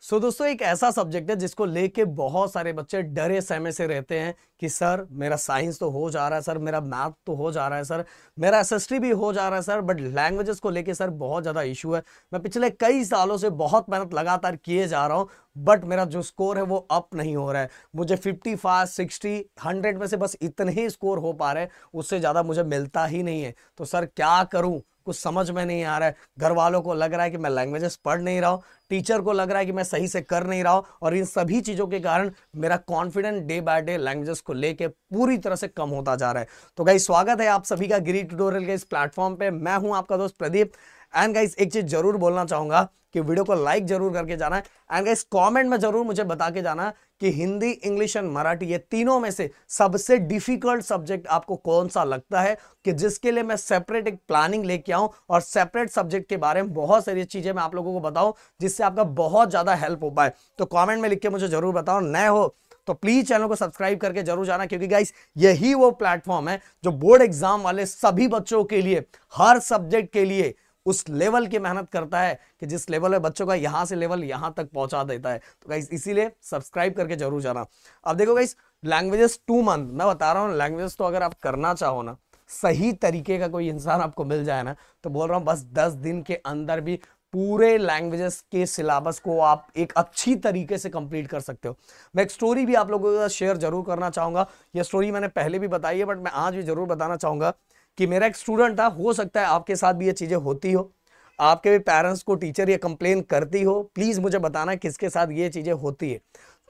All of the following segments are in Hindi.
दोस्तों एक ऐसा सब्जेक्ट है जिसको लेके बहुत सारे बच्चे डरे सहमे से रहते हैं कि सर मेरा साइंस तो हो जा रहा है, सर मेरा मैथ तो हो जा रहा है, सर मेरा एसएसटी भी हो जा रहा है सर, बट लैंग्वेजेस को लेके सर बहुत ज़्यादा इशू है। मैं पिछले कई सालों से बहुत मेहनत लगातार किए जा रहा हूँ, बट मेरा जो स्कोर है वो अप नहीं हो रहा है। मुझे 55, 60, 100 में से बस इतने ही स्कोर हो पा रहे हैं, उससे ज़्यादा मुझे मिलता ही नहीं है। तो सर क्या करूँ, कुछ समझ में नहीं आ रहा है। घर वालों को लग रहा है कि मैं लैंग्वेजेस पढ़ नहीं रहा हूँ, टीचर को लग रहा है कि मैं सही से कर नहीं रहा हूँ, और इन सभी चीज़ों के कारण मेरा confidence day by day languages को लेके पूरी तरह से कम होता जा रहा है। तो गाइस स्वागत है आप सभी का गिरी ट्यूटोरियल के इस प्लेटफॉर्म पे। मैं हूं आपका दोस्त प्रदीप। एंड गाइस एक चीज जरूर बोलना चाहूंगा कि वीडियो को लाइक जरूर करके जाना है। एंड गाइस कमेंट में जरूर मुझे बता के जाना कि हिंदी, इंग्लिश एंड मराठी ये तीनों में से सबसे डिफिकल्ट सब्जेक्ट आपको कौन सा लगता है, कि जिसके लिए मैं सेपरेट एक प्लानिंग लेके आऊं और सेपरेट सब्जेक्ट के बारे में बहुत सारी चीजें मैं आप लोगों को बताऊं, जिससे आपका बहुत ज्यादा हेल्प हो पाए। तो कमेंट में लिख के मुझे जरूर बताओ। नए हो तो प्लीज चैनल को सब्सक्राइब करके जरूर जाना, क्योंकि गाइस यही वो प्लेटफॉर्म है जो बोर्ड एग्जाम वाले सभी बच्चों के लिए हर सब्जेक्ट के लिए उस लेवल की मेहनत करता है कि जिस लेवल में बच्चों का यहां से लेवल यहां तक पहुंचा देता है। तो गाइस इसीलिए सब्सक्राइब करके जरूर जाना। अब देखो गाइस, लैंग्वेजेस 2 मंथ मैं बता रहा हूं। लैंग्वेजेस तो अगर आप करना चाहो ना, सही तरीके का कोई इंसान आपको मिल जाए ना, तो बोल रहा हूं बस 10 दिन के अंदर भी पूरे लैंग्वेजेस के सिलेबस को आप एक अच्छी तरीके से कंप्लीट कर सकते हो। मैं एक स्टोरी भी आप लोगों के साथ शेयर जरूर करना चाहूंगा। ये स्टोरी मैंने पहले भी बताई है, बट मैं आज भी जरूर बताना चाहूंगा कि मेरा एक स्टूडेंट था। हो सकता है आपके साथ भी ये चीजें होती हो, आपके भी पेरेंट्स को टीचर ये कंप्लेन करती हो। प्लीज मुझे बताना किसके साथ ये चीजें होती है।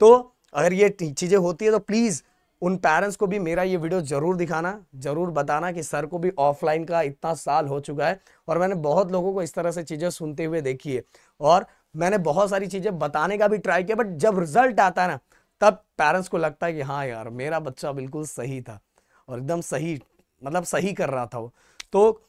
तो अगर ये चीजें होती है तो प्लीज उन पेरेंट्स को भी मेरा ये वीडियो जरूर दिखाना, जरूर बताना कि सर को भी ऑफलाइन का इतना साल हो चुका है और मैंने बहुत लोगों को इस तरह से चीजें सुनते हुए देखी है, और मैंने बहुत सारी चीजें बताने का भी ट्राई किया, बट जब रिजल्ट आता है ना, तब पेरेंट्स को लगता है कि हाँ यार मेरा बच्चा बिल्कुल सही था और एकदम सही, मतलब सही कर रहा था वो। तो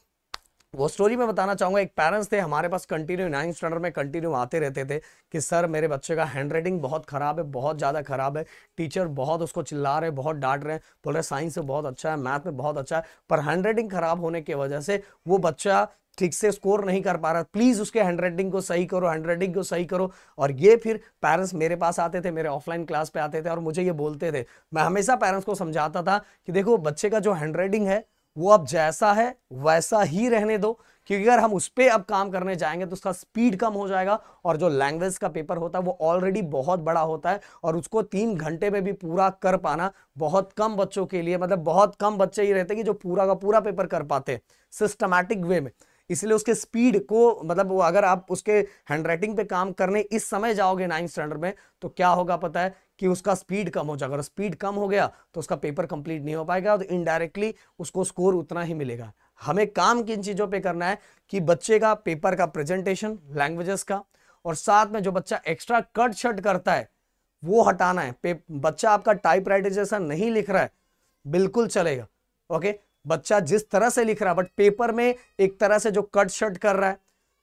वो स्टोरी मैं बताना चाहूंगा। एक पेरेंट्स थे हमारे पास, कंटिन्यू 9th स्टैंडर्ड में कंटिन्यू आते रहते थे कि सर मेरे बच्चे का हैंडराइटिंग बहुत खराब है, बहुत ज्यादा खराब है, टीचर बहुत उसको चिल्ला रहे, बहुत डांट रहे हैं, बोल रहे साइंस में बहुत अच्छा है, मैथ में बहुत अच्छा है, पर हैंडराइटिंग खराब होने की वजह से वो बच्चा ठीक से स्कोर नहीं कर पा रहा। प्लीज उसके हैंडराइटिंग को सही करो, हैंडराइटिंग को सही करो। और ये फिर पेरेंट्स मेरे पास आते थे, मेरे ऑफलाइन क्लास पे आते थे और मुझे ये बोलते थे। मैं हमेशा पेरेंट्स को समझाता था कि देखो बच्चे का जो हैंडराइटिंग है वो अब जैसा है वैसा ही रहने दो, क्योंकि अगर हम उस पर अब काम करने जाएंगे तो उसका स्पीड कम हो जाएगा, और जो लैंग्वेज का पेपर होता है वो ऑलरेडी बहुत बड़ा होता है और उसको 3 घंटे में भी पूरा कर पाना बहुत कम बच्चों के लिए, मतलब बहुत कम बच्चे ही रहते हैं कि जो पूरा का पूरा पेपर कर पाते हैं सिस्टमैटिक वे में। इसलिए उसके स्पीड को, मतलब वो अगर आप उसके हैंडराइटिंग पे काम करने इस समय जाओगे 9th स्टैंडर्ड में, तो क्या होगा पता है कि उसका स्पीड कम हो जाएगा, और स्पीड कम हो गया तो उसका पेपर कंप्लीट नहीं हो पाएगा, तो इनडायरेक्टली उसको स्कोर उतना ही मिलेगा। हमें काम किन चीजों पे करना है कि बच्चे का पेपर का प्रेजेंटेशन लैंग्वेजेस का, और साथ में जो बच्चा एक्स्ट्रा कट शट करता है वो हटाना है। बच्चा आपका टाइपराइटर जैसा नहीं लिख रहा है, बिल्कुल चलेगा, ओके। बच्चा जिस तरह से लिख रहा है बट पेपर में एक तरह से जो कट शट कर रहा है,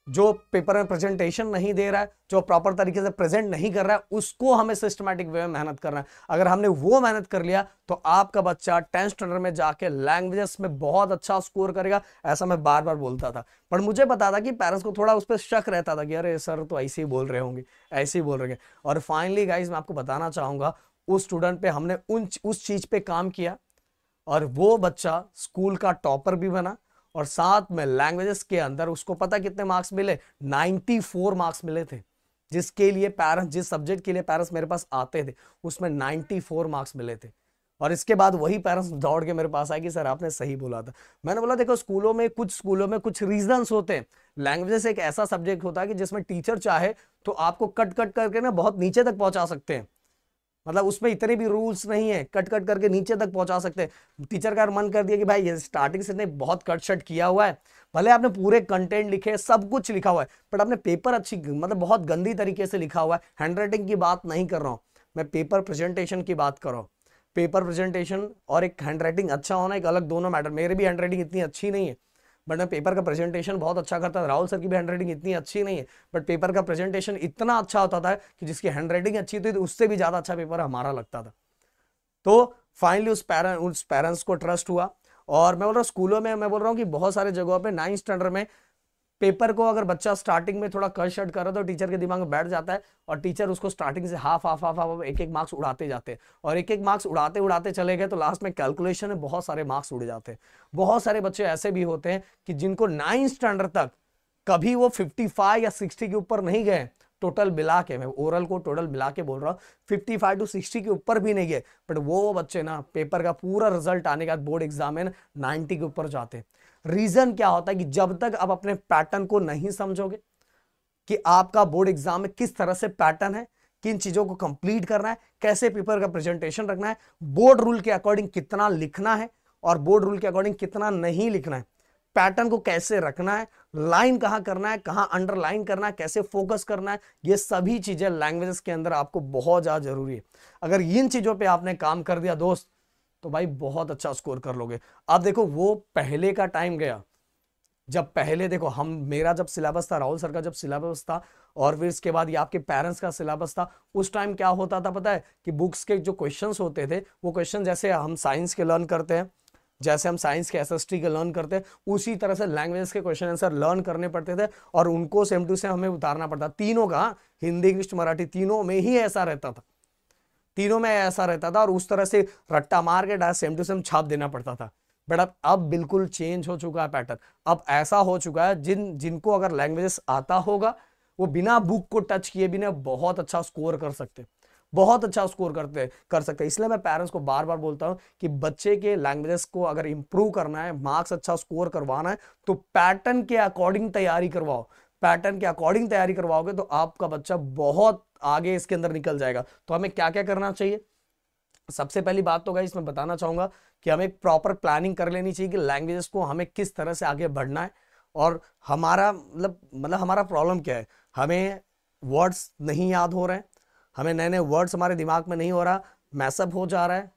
जो पेपर में प्रेजेंटेशन नहीं दे रहा है, जो प्रॉपर तरीके से प्रेजेंट नहीं कर रहा है, उसको हमें सिस्टमैटिक वे में मेहनत करना है। अगर हमने वो मेहनत कर लिया तो आपका बच्चा 10th स्टैंडर्ड में जाके लैंग्वेजेस में बहुत अच्छा स्कोर करेगा। ऐसा मैं बार बार बोलता था, पर मुझे पता था कि पेरेंट्स को थोड़ा उस पर शक रहता था कि अरे सर तो ऐसे ही बोल रहे होंगे, ऐसे ही बोल रहे हैं। और फाइनली गाइज मैं आपको बताना चाहूंगा, उस स्टूडेंट पे हमने उस चीज पे काम किया और वो बच्चा स्कूल का टॉपर भी बना, और साथ में लैंग्वेजेस के अंदर उसको पता कितने मार्क्स मिले, 94 मार्क्स मिले थे। जिसके लिए पेरेंट्स, जिस सब्जेक्ट के लिए पेरेंट्स मेरे पास आते थे उसमें 94 मार्क्स मिले थे। और इसके बाद वही पेरेंट्स दौड़ के मेरे पास आए कि सर आपने सही बोला था। मैंने बोला देखो कुछ स्कूलों में कुछ रीजंस होते हैं। लैंग्वेजेस एक ऐसा सब्जेक्ट होता है कि जिसमें टीचर चाहे तो आपको कट कट करके ना बहुत नीचे तक पहुंचा सकते हैं, मतलब उसमें इतने भी रूल्स नहीं है, कट कट करके नीचे तक पहुंचा सकते हैं। टीचर का मन कर दिया कि भाई ये स्टार्टिंग से ने बहुत कट शट किया हुआ है, भले आपने पूरे कंटेंट लिखे, सब कुछ लिखा हुआ है, बट आपने पेपर अच्छी, मतलब बहुत गंदी तरीके से लिखा हुआ है। हैंडराइटिंग की बात नहीं कर रहा हूं मैं, पेपर प्रेजेंटेशन की बात कर रहा हूं। पेपर प्रेजेंटेशन और एक हैंडराइटिंग अच्छा होना एक अलग, दोनों मैटर। मेरे भी हैंडराइटिंग इतनी अच्छी नहीं है, बट मैं पेपर का प्रेजेंटेशन बहुत अच्छा करता था। राहुल सर की भी हैंडराइटिंग इतनी अच्छी नहीं है, बट पेपर का प्रेजेंटेशन इतना अच्छा होता था कि जिसकी हैंडराइटिंग अच्छी थी तो उससे भी ज्यादा अच्छा पेपर हमारा लगता था। तो फाइनली उस पेरेंट्स को ट्रस्ट हुआ। और मैं बोल रहा हूँ स्कूलों में, मैं बोल रहा हूँ कि बहुत सारे जगहों पे 9th स्टैंडर्ड में पेपर को अगर बच्चा स्टार्टिंग में थोड़ा कट शट कर रहा है तो टीचर के दिमाग में बैठ जाता है और टीचर उसको स्टार्टिंग से हाफ हाफ हाफ हाफ एक एक मार्क्स उड़ाते जाते हैं और एक एक मार्क्स उड़ाते उड़ाते चले गए तो लास्ट में कैलकुलेशन में बहुत सारे मार्क्स उड़ जाते हैं। बहुत सारे बच्चे ऐसे भी होते हैं कि जिनको 9th स्टैंडर्ड तक कभी वो 55 या 60 के ऊपर नहीं गए, टोटल मिला के, मैं ओरल को टोटल मिला के बोल रहा हूँ, 55 to 60 के ऊपर भी नहीं गए, बट वो बच्चे ना पेपर का पूरा रिजल्ट आने के बाद बोर्ड एग्जाम में 90 के ऊपर जाते हैं। रीजन क्या होता है कि जब तक आप अपने पैटर्न को नहीं समझोगे कि आपका बोर्ड एग्जाम में किस तरह से पैटर्न है, किन चीजों को कंप्लीट करना है, कैसे पेपर का प्रेजेंटेशन रखना है, बोर्ड रूल के अकॉर्डिंग कितना लिखना है और बोर्ड रूल के अकॉर्डिंग कितना नहीं लिखना है, पैटर्न को कैसे रखना है, लाइन कहां करना है, कहां अंडरलाइन करना है, कैसे फोकस करना है, ये सभी चीजें लैंग्वेजेस के अंदर आपको बहुत ज्यादा जरूरी है। अगर इन चीजों पे आपने काम कर दिया दोस्त तो भाई बहुत अच्छा स्कोर कर लोगे। अब देखो वो पहले का टाइम गया जब पहले देखो मेरा जब सिलेबस था, राहुल सर का जब सिलेबस था और फिर इसके बाद ये आपके पेरेंट्स का सिलेबस था, उस टाइम क्या होता था पता है कि बुक्स के जो क्वेश्चंस होते थे वो क्वेश्चन जैसे हम साइंस के लर्न करते हैं, जैसे हम साइंस के एसएसटी के लर्न करते हैं, उसी तरह से लैंग्वेज के क्वेश्चन आंसर लर्न करने पड़ते थे और उनको सेम टू सेम हमें उतारना पड़ता। तीनों का, हिंदी इंग्लिश मराठी तीनों में ही ऐसा रहता था, तीनों में ऐसा रहता था और उस तरह से रट्टा मार के डायरेक्ट सेम टू सेम छाप देना पड़ता था। बट अब बिल्कुल चेंज हो चुका है पैटर्न। अब ऐसा हो चुका है जिनको अगर लैंग्वेजेस आता होगा वो बिना बुक को टच किए बिना बहुत अच्छा स्कोर कर सकते, बहुत अच्छा स्कोर कर सकते। इसलिए मैं पेरेंट्स को बार बार बोलता हूं कि बच्चे के लैंग्वेजेस को अगर इंप्रूव करना है, मार्क्स अच्छा स्कोर करवाना है तो पैटर्न के अकॉर्डिंग तैयारी करवाओ। पैटर्न के अकॉर्डिंग तैयारी करवाओगे तो आपका बच्चा बहुत आगे इसके अंदर निकल जाएगा। तो हमें क्या क्या करना चाहिए? सबसे पहली बात तो गाइस मैं बताना चाहूंगा कि हमें एक प्रॉपर प्लानिंग कर लेनी चाहिए कि लैंग्वेजेस को हमें किस तरह से आगे बढ़ना है और हमारा मतलब हमारा प्रॉब्लम क्या है। हमें वर्ड्स नहीं याद हो रहे हैं, हमें नए नए वर्ड्स हमारे दिमाग में नहीं हो रहा, मैसअप हो जा रहा है,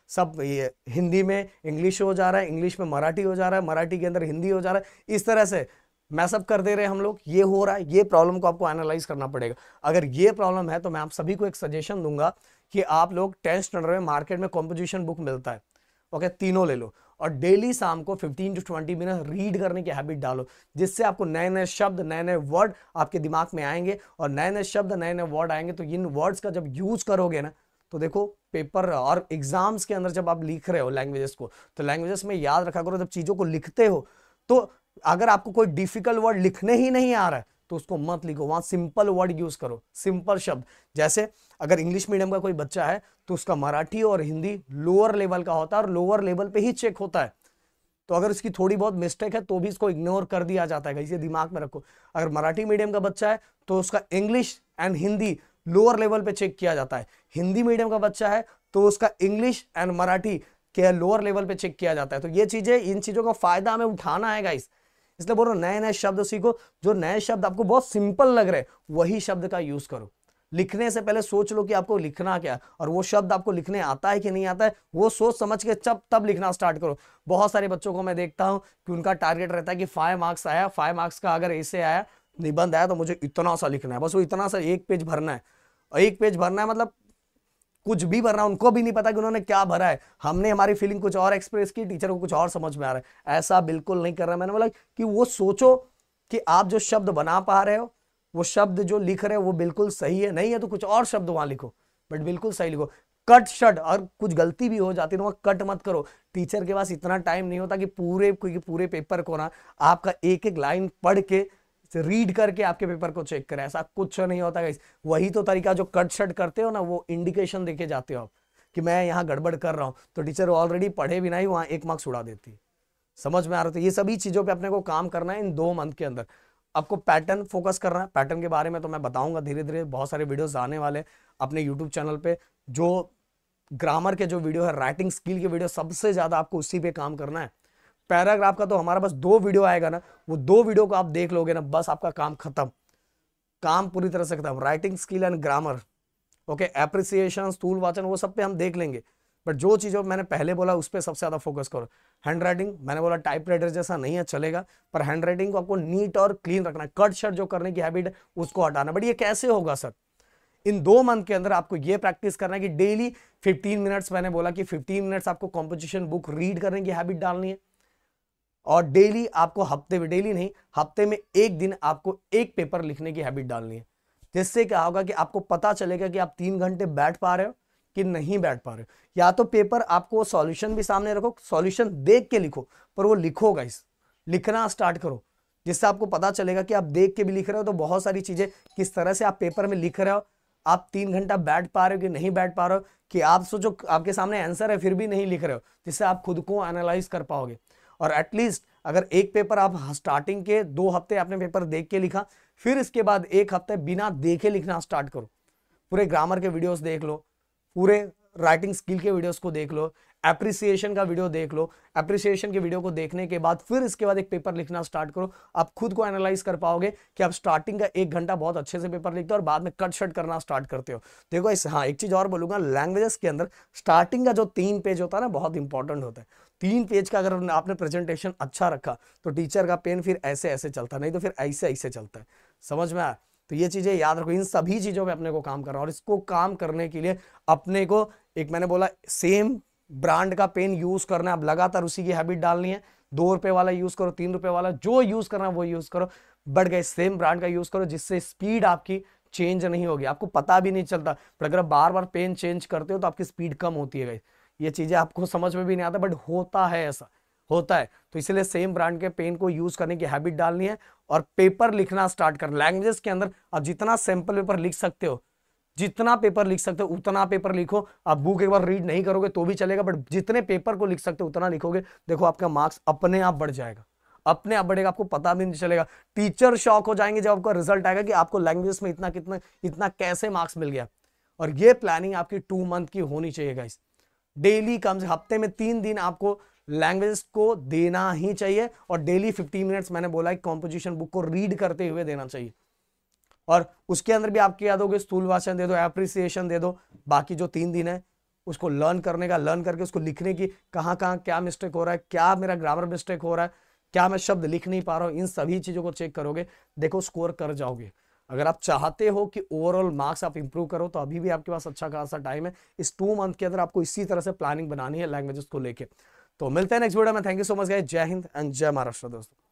सब ये हिंदी में इंग्लिश हो जा रहा है, इंग्लिश में मराठी हो जा रहा है, मराठी के अंदर हिंदी हो जा रहा है, इस तरह से मैसअप कर दे रहे हैं हम लोग, ये हो रहा है। ये प्रॉब्लम को आपको एनालाइज करना पड़ेगा। अगर ये प्रॉब्लम है तो मैं आप सभी को एक सजेशन दूंगा कि आप लोग 10th स्टैंडर्ड में मार्केट में कॉम्पोजिशन बुक मिलता है, ओके, तीनों ले लो और डेली शाम को 15 to 20 मिनट रीड करने की हैबिट डालो, जिससे आपको नए नए शब्द, नए नए वर्ड आपके दिमाग में आएंगे और नए नए शब्द, नए नए वर्ड आएंगे तो इन वर्ड्स का जब यूज करोगे ना तो देखो पेपर और एग्जाम्स के अंदर जब आप लिख रहे हो लैंग्वेजेस को तो लैंग्वेजेस में याद रखा करो, जब चीजों को लिखते हो तो अगर आपको कोई डिफिकल्ट वर्ड लिखने ही नहीं आ रहा है तो उसको मत लिखो, वहां सिंपल वर्ड यूज करो, सिंपल शब्द। जैसे अगर इंग्लिश मीडियम का कोई बच्चा है तो उसका मराठी और हिंदी लोअर लेवल का होता है और लोअर लेवल पे ही चेक होता है, तो अगर उसकी थोड़ी बहुत मिस्टेक है तो भी इसको इग्नोर कर दिया जाता है, इसे दिमाग में रखो। अगर मराठी मीडियम का बच्चा है तो उसका English and Hindi lower level पे चेक किया जाता है, हिंदी मीडियम का बच्चा है तो उसका इंग्लिश एंड मराठी के लोअर लेवल पे चेक किया जाता है। तो ये चीजें, इन चीजों का फायदा हमें उठाना है गाइस, इसलिए बोल रहा हूं नए नए शब्द सीखो। जो नए शब्द आपको बहुत सिंपल लग रहे वही शब्द का यूज करो। लिखने से पहले सोच लो कि आपको लिखना क्या है और वो शब्द आपको लिखने आता है कि नहीं आता है, वो सोच समझ के तब लिखना स्टार्ट करो। बहुत सारे बच्चों को मैं देखता हूं कि उनका टारगेट रहता है कि 5 मार्क्स आया, 5 मार्क्स का अगर ऐसे आया, निबंध आया तो मुझे इतना सा लिखना है, बस वो इतना सा एक पेज भरना है। और एक पेज भरना है मतलब कुछ भी भरना, उनको भी नहीं पता कि उन्होंने क्या भरा है। हमने हमारी फीलिंग कुछ और एक्सप्रेस की, टीचर को कुछ और समझ में आ रहा है। ऐसा बिल्कुल नहीं कर रहा। मैंने बोला कि वो सोचो कि आप जो शब्द बना पा रहे हो, वो शब्द जो लिख रहे हो वो बिल्कुल सही है, नहीं है तो कुछ और शब्द वहां लिखो, बट बिल्कुल सही लिखो। कट शट, और कुछ गलती भी हो जाती है तो कट मत करो। टीचर के पास इतना टाइम नहीं होता कि पूरे पेपर को ना आपका एक एक लाइन पढ़ के रीड करके आपके पेपर को चेक करें, ऐसा कुछ नहीं होता गाइस। वही तो तरीका जो कट शट करते हो ना, वो इंडिकेशन देके जाते हो आप कि मैं यहाँ गड़बड़ कर रहा हूँ, तो टीचर ऑलरेडी पढ़े भी नहीं, वहां 1 मार्क्स उड़ा देती है। समझ में आ रहा था? ये सभी चीजों पे अपने को काम करना है इन 2 मंथ के अंदर। आपको पैटर्न फोकस करना है। पैटर्न के बारे में तो मैं बताऊंगा धीरे धीरे, बहुत सारे वीडियोस आने वाले अपने यूट्यूब चैनल पे। जो ग्रामर के जो वीडियो है, राइटिंग स्किल के वीडियो, सबसे ज्यादा आपको उसी पे काम करना है। पैराग्राफ का तो हमारा बस 2 वीडियो आएगा ना, वो 2 वीडियो को आप देख लोगे ना, बस आपका काम खत्म, काम पूरी तरह से खत्म। Writing skill and grammar, okay, appreciation, स्थूल वाचन, वो सब पे हम देख लेंगे, बट जो चीजों मैंने पहले बोला उस पर सबसे ज्यादा फोकस करो। हैंड राइटिंग मैंने बोला टाइपराइटर जैसा नहीं है, चलेगा, पर हैंड राइटिंग को आपको नीट और क्लीन रखना है। कट शट जो करने की हैबिट है उसको हटाना। बट ये कैसे होगा सर? इन 2 मंथ के अंदर आपको ये प्रैक्टिस करना है कि डेली 15 मिनट्स, मैंने बोला कि 15 मिनट्स आपको कॉम्पोजिशन बुक रीड करने की हैबिट डालनी है। और डेली आपको हफ्ते में, डेली नहीं, हफ्ते में एक दिन आपको एक पेपर लिखने की हैबिट डालनी है। जिससे क्या होगा कि आपको पता चलेगा कि आप 3 घंटे बैठ पा रहे हो कि नहीं बैठ पा रहे हो। या तो पेपर आपको सॉल्यूशन भी सामने रखो, सॉल्यूशन देख के लिखो, पर वो लिखो गाइस, लिखना स्टार्ट करो, जिससे आपको पता चलेगा कि आप देख के भी लिख रहे हो तो बहुत सारी चीजें किस तरह से आप पेपर में लिख रहे हो, आप 3 घंटा बैठ पा रहे हो कि नहीं बैठ पा रहे हो, कि आप सोचो आपके सामने आंसर है फिर भी नहीं लिख रहे हो, जिससे आप खुद को एनालाइज कर पाओगे। और एटलीस्ट अगर एक पेपर आप स्टार्टिंग के 2 हफ्ते आपने पेपर देख के लिखा, फिर इसके बाद 1 हफ्ते बिना देखे लिखना स्टार्ट करो। पूरे ग्रामर के वीडियोस देख लो, पूरे राइटिंग स्किल के वीडियोस को देख लो, एप्रिसिएशन का वीडियो देख लो, एप्रिसिएशन के वीडियो को देखने के बाद फिर इसके बाद एक पेपर लिखना स्टार्ट करो। आप खुद को एनालाइज कर पाओगे कि आप स्टार्टिंग का 1 घंटा बहुत अच्छे से पेपर लिखते हो और बाद में कट शट करना स्टार्ट करते हो। देखो इस, हाँ एक चीज और बोलूंगा, लैंग्वेजेस के अंदर स्टार्टिंग का जो 3 पेज होता है ना, बहुत इंपॉर्टेंट होता है। 3 पेज का अगर आपने प्रेजेंटेशन अच्छा रखा तो टीचर का पेन फिर ऐसे ऐसे चलता, नहीं तो फिर ऐसे ऐसे चलता है। समझ में आया? तो ये चीजें याद रखो, इन सभी चीजों पे अपने को काम करना, और इसको काम करने के लिए अपने को, एक मैंने बोला सेम ब्रांड का पेन यूज करना है, अब लगातार उसी की हैबिट डालनी है। 2 रुपए वाला यूज करो, 3 रुपए वाला, जो यूज करना है वो यूज करो, बट गए सेम ब्रांड का यूज करो, जिससे स्पीड आपकी चेंज नहीं होगी, आपको पता भी नहीं चलता। पर अगर बार बार पेन चेंज करते हो तो आपकी स्पीड कम होती है। ये चीजें आपको समझ में भी नहीं आता, बट होता है, ऐसा होता है। तो इसलिए सेम ब्रांड के पेन को यूज करने की हैबिट डालनी है और पेपर लिखना स्टार्ट कर। लैंग्वेजेस के अंदर आप जितना सैंपल पेपर लिख सकते हो, जितना पेपर लिख सकते हो उतना पेपर लिखो। आप बुक एक बार रीड नहीं करोगे तो भी चलेगा, बट जितने पेपर को लिख सकते हो उतना लिखोगे, देखो आपका मार्क्स अपने आप बढ़ जाएगा, अपने आप बढ़ेगा, आपको पता भी नहीं चलेगा। टीचर शॉक हो जाएंगे जब आपका रिजल्ट आएगा कि आपको लैंग्वेज में इतना कितना इतना कैसे मार्क्स मिल गया। और ये प्लानिंग आपकी 2 मंथ की होनी चाहिए गाइस। डेली कम से हफ्ते में 3 दिन आपको लैंग्वेज को देना ही चाहिए, और डेली 15 मिनट्स मैंने बोला है कॉम्पोजिशन बुक को रीड करते हुए देना चाहिए। और उसके अंदर भी आपके याद होगे स्थूल वाचन दे दो, एप्रिसिएशन दे दो। बाकी जो 3 दिन है उसको लर्न करने का, लर्न करके उसको लिखने की, कहाँ कहाँ क्या मिस्टेक हो रहा है, क्या मेरा ग्रामर मिस्टेक हो रहा है, क्या मैं शब्द लिख नहीं पा रहा हूँ, इन सभी चीजों को चेक करोगे, देखो स्कोर कर जाओगे। अगर आप चाहते हो कि ओवरऑल मार्क्स आप इंप्रूव करो तो अभी भी आपके पास अच्छा खासा टाइम है। इस 2 मंथ के अंदर आपको इसी तरह से प्लानिंग बनानी है लैंग्वेजेस को लेके। तो मिलते हैं नेक्स्ट वीडियो में। Thank you so much guys, जय हिंद एंड जय महाराष्ट्र दोस्तों।